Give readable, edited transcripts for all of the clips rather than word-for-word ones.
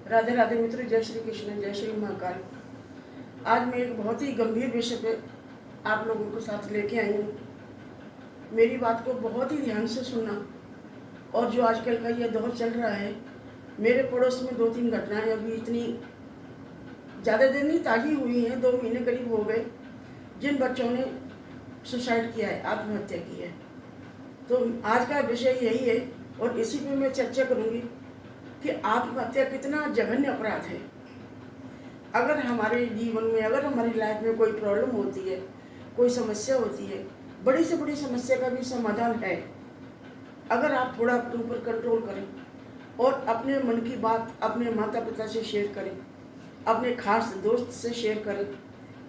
राधे राधे मित्र, जय श्री कृष्ण, जय श्री महाकाल। आज मैं एक बहुत ही गंभीर विषय पे आप लोगों के साथ लेके आई हूँ। मेरी बात को बहुत ही ध्यान से सुनना। और जो आजकल का ये दौर चल रहा है, मेरे पड़ोस में 2-3 घटनाएं अभी इतनी ज़्यादा देर नहीं ताज़ी हुई हैं, 2 महीने करीब हो गए, जिन बच्चों ने सुसाइड किया है, आत्महत्या की है। तो आज का विषय यही है और इसी पे मैं चर्चा करूँगी कि आत्महत्या कितना जघन्य अपराध है। अगर हमारे जीवन में, अगर हमारी लाइफ में कोई प्रॉब्लम होती है, कोई समस्या होती है, बड़ी से बड़ी समस्या का भी समाधान है। अगर आप थोड़ा अपने ऊपर कंट्रोल करें और अपने मन की बात अपने माता पिता से शेयर करें, अपने खास दोस्त से शेयर करें,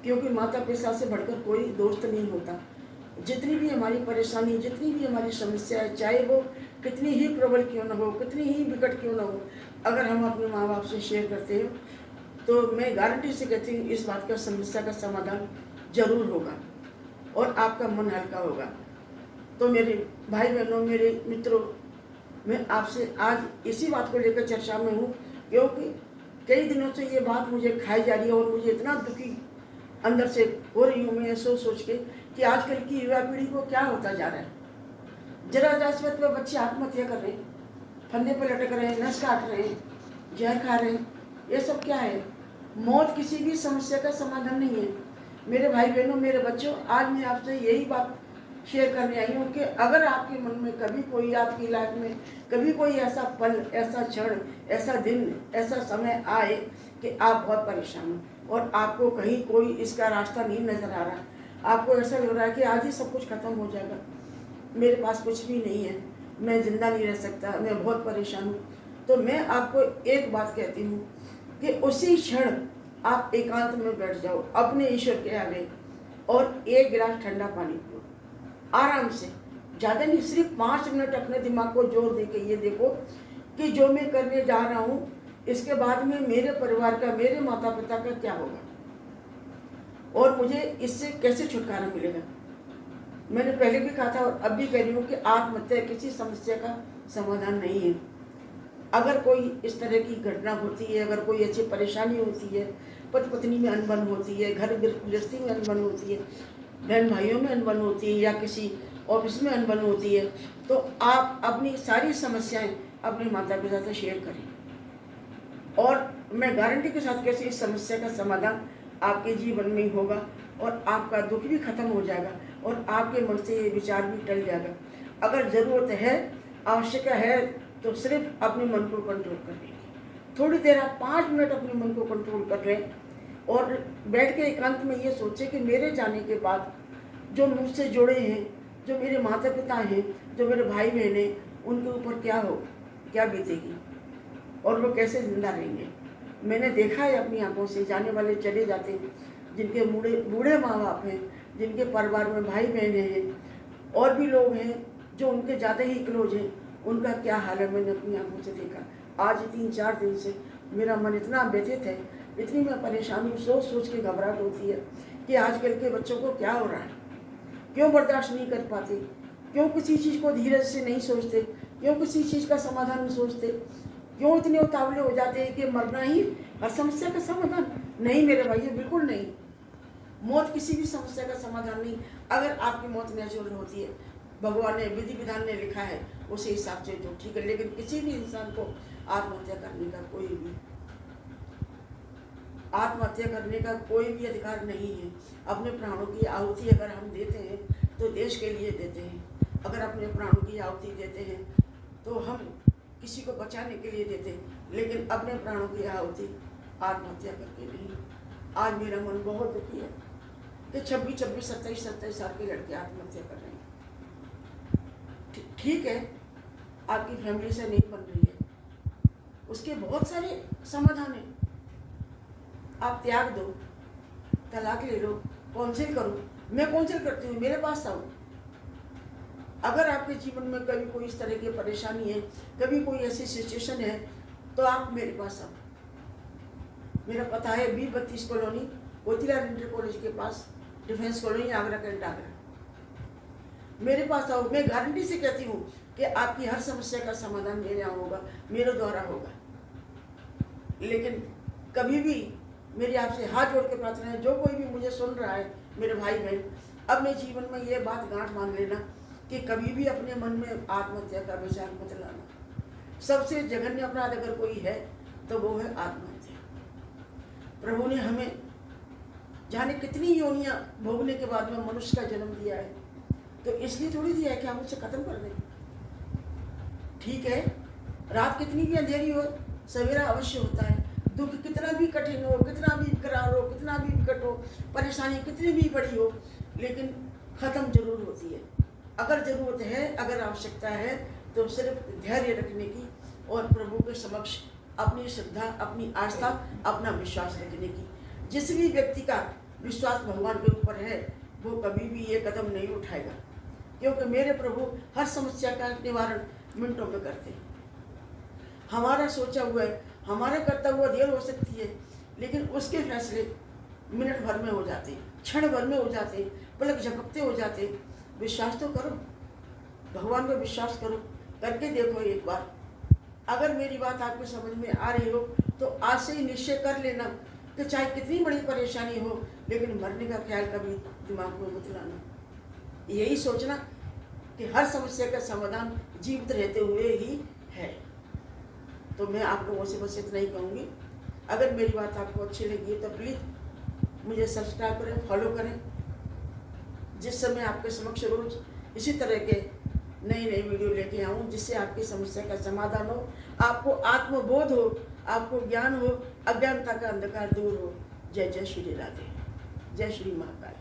क्योंकि माता पिता से बढ़कर कोई दोस्त नहीं होता। जितनी भी हमारी परेशानी, जितनी भी हमारी समस्या है, चाहे वो कितनी ही प्रबल क्यों ना हो, कितनी ही विकट क्यों ना हो, अगर हम अपने माँ बाप से शेयर करते हो तो मैं गारंटी से कहती हूँ इस बात का समस्या का समाधान जरूर होगा और आपका मन हल्का होगा। तो मेरे भाई बहनों, मेरे मित्रों, मैं आपसे आज इसी बात को लेकर चर्चा में हूँ, क्योंकि कई दिनों से ये बात मुझे खाई जा रही है और मुझे इतना दुखी अंदर से हो रही हूँ मैं सोच सोच के कि आजकल की युवा पीढ़ी को क्या होता जा रहा है। जरा वक्त में बच्चे आत्महत्या कर रहे हैं, फंदे पर लटक रहे हैं, नस काट रहे हैं, जहर खा रहे हैं। ये सब क्या है? मौत किसी भी समस्या का समाधान नहीं है। मेरे भाई बहनों, मेरे बच्चों, आज मैं आपसे यही बात शेयर करने आई हूँ कि अगर आपके मन में कभी कोई, आपकी लाइफ में कभी कोई ऐसा पल, ऐसा क्षण, ऐसा दिन, ऐसा समय आए कि आप बहुत परेशान हो और आपको कहीं कोई इसका रास्ता नहीं नज़र आ रहा, आपको ऐसा लग रहा है कि आज ही सब कुछ खत्म हो जाएगा, मेरे पास कुछ भी नहीं है, मैं जिंदा नहीं रह सकता, मैं बहुत परेशान हूँ, तो मैं आपको एक बात कहती हूँ कि उसी क्षण आप एकांत में बैठ जाओ अपने ईश्वर के आगे और 1 गिलास ठंडा पानी पियो आराम से। ज़्यादा नहीं, सिर्फ 5 मिनट अपने दिमाग को जोर दे के ये देखो कि जो मैं करने जा रहा हूँ इसके बाद में मेरे परिवार का, मेरे माता पिता का क्या होगा और मुझे इससे कैसे छुटकारा मिलेगा। मैंने पहले भी कहा था और अब भी कह रही हूँ कि आत्महत्या किसी समस्या का समाधान नहीं है। अगर कोई इस तरह की घटना होती है, अगर कोई ऐसी परेशानी होती है, पति पत्नी में अनबन होती है, घर गृहस्थी में अनबन होती है, बहन भाइयों में अनबन होती है या किसी ऑफिस में अनबन होती है, तो आप अपनी सारी समस्याएं अपने माता पिता से शेयर करें और मैं गारंटी के साथ कैसे इस समस्या का समाधान आपके जीवन में ही होगा और आपका दुख भी खत्म हो जाएगा और आपके मन से ये विचार भी टल जाएगा। अगर ज़रूरत है, आवश्यकता है, तो सिर्फ अपने मन को कंट्रोल कर लें। थोड़ी देर आप 5 मिनट अपने मन को कंट्रोल कर लें और बैठ के एकांत में ये सोचें कि मेरे जाने के बाद जो मुझसे जुड़े हैं, जो मेरे माता पिता हैं, जो मेरे भाई बहन हैं, उनके ऊपर क्या हो, क्या बीतेगी और वो कैसे जिंदा रहेंगे। मैंने देखा है अपनी आंखों से, जाने वाले चले जाते हैं, जिनके बूढ़े माँ बाप हैं, जिनके परिवार में भाई बहन हैं और भी लोग हैं जो उनके ज़्यादा ही क्लोज हैं, उनका क्या हाल है मैंने अपनी आंखों से देखा। आज 3-4 दिन से मेरा मन इतना व्यथित है, इतनी मैं परेशानी सोच सोच के घबराहट होती है कि आजकल के बच्चों को क्या हो रहा है, क्यों बर्दाश्त नहीं कर पाते, क्यों किसी चीज़ को धीरज से नहीं सोचते, क्यों किसी चीज़ का समाधान नहीं सोचते, क्यों इतने उतावले हो जाते हैं कि मरना ही हर समस्या का समाधान। नहीं मेरे भाइयों, बिल्कुल नहीं। मौत किसी भी समस्या का समाधान नहीं। अगर आपकी मौत नेचुरल होती है, भगवान ने, विधि विधान ने लिखा है उसी हिसाब से तो ठीक है, लेकिन किसी भी इंसान को आत्महत्या करने का कोई भी अधिकार नहीं है। अपने प्राणों की आहुति अगर हम देते हैं तो देश के लिए देते हैं। अगर अपने प्राणों की आहुति देते हैं तो हम किसी को बचाने के लिए देते हैं, लेकिन अपने प्राणों की आहुति आत्महत्या करके नहीं। आज मेरा मन बहुत दुखी है कि 26, 27 साल के लड़के आत्महत्या कर रहे हैं। ठीक है, आपकी फैमिली से नहीं बन रही है, उसके बहुत सारे समाधान हैं। आप त्याग दो, तलाक ले लो, काउंसिल करो। मैं काउंसिल करती हूँ, मेरे पास आओ। अगर आपके जीवन में कभी कोई इस तरह की परेशानी है, कभी कोई ऐसी सिचुएशन है, तो आप मेरे पास आओ। मेरा पता है B32 कॉलोनी, कोतिला इंटर कॉलेज के पास, defence colony, Agra cantt, Agra. मेरे पास आओ। मैं गारंटी से कहती हूँ कि आपकी हर समस्या का समाधान मेरे यहाँ होगा, मेरे द्वारा होगा। लेकिन कभी भी मेरी आपसे हाथ जोड़ के प्रार्थना है, जो कोई भी मुझे सुन रहा है, मेरे भाई बहन, अपने जीवन में ये बात गांठ बांध लेना कि कभी भी अपने मन में आत्महत्या का विचार मत लाना। सबसे जघन्य अपराध अगर कोई है तो वो है आत्महत्या। प्रभु ने हमें जाने कितनी योनियां भोगने के बाद में मनुष्य का जन्म दिया है, तो इसलिए थोड़ी दिया है कि हम उसे खत्म कर दें। ठीक है, रात कितनी भी अंधेरी हो, सवेरा अवश्य होता है। दुख कितना भी कठिन हो, कितना भी करार हो, कितना भी विकट हो, परेशानी कितनी भी बड़ी हो, लेकिन खत्म जरूर होती है। अगर जरूरत है, अगर आवश्यकता है, तो सिर्फ धैर्य रखने की और प्रभु के समक्ष अपनी श्रद्धा, अपनी आस्था, अपना विश्वास रखने की। जिस भी व्यक्ति का विश्वास भगवान के ऊपर है, वो कभी भी ये कदम नहीं उठाएगा, क्योंकि मेरे प्रभु हर समस्या का निवारण मिनटों में करते हैं। हमारा सोचा हुआ है, हमारा करता हुआ देर हो सकती है, लेकिन उसके फैसले मिनट भर में हो जाते, क्षण भर में हो जाते, पलक झपकते हो जाते। विश्वास तो करो, भगवान पे विश्वास करो, करके देखो एक बार। अगर मेरी बात आपको समझ में आ रही हो तो आज से ही निश्चय कर लेना कि चाहे कितनी बड़ी परेशानी हो, लेकिन मरने का ख्याल कभी दिमाग में मत लाना। यही सोचना कि हर समस्या का समाधान जीवित रहते हुए ही है। तो मैं आप लोगों से बस इतना ही कहूँगी। अगर मेरी बात आपको अच्छी लगी है तो प्लीज़ मुझे सब्सक्राइब करें, फॉलो करें, जिस समय आपके समक्ष रोज इसी तरह के नई वीडियो लेके आऊँ, जिससे आपकी समस्या का समाधान हो, आपको आत्मबोध हो, आपको ज्ञान हो, अज्ञानता का अंधकार दूर हो। जय जय श्री राधे, जय श्री महाकाल।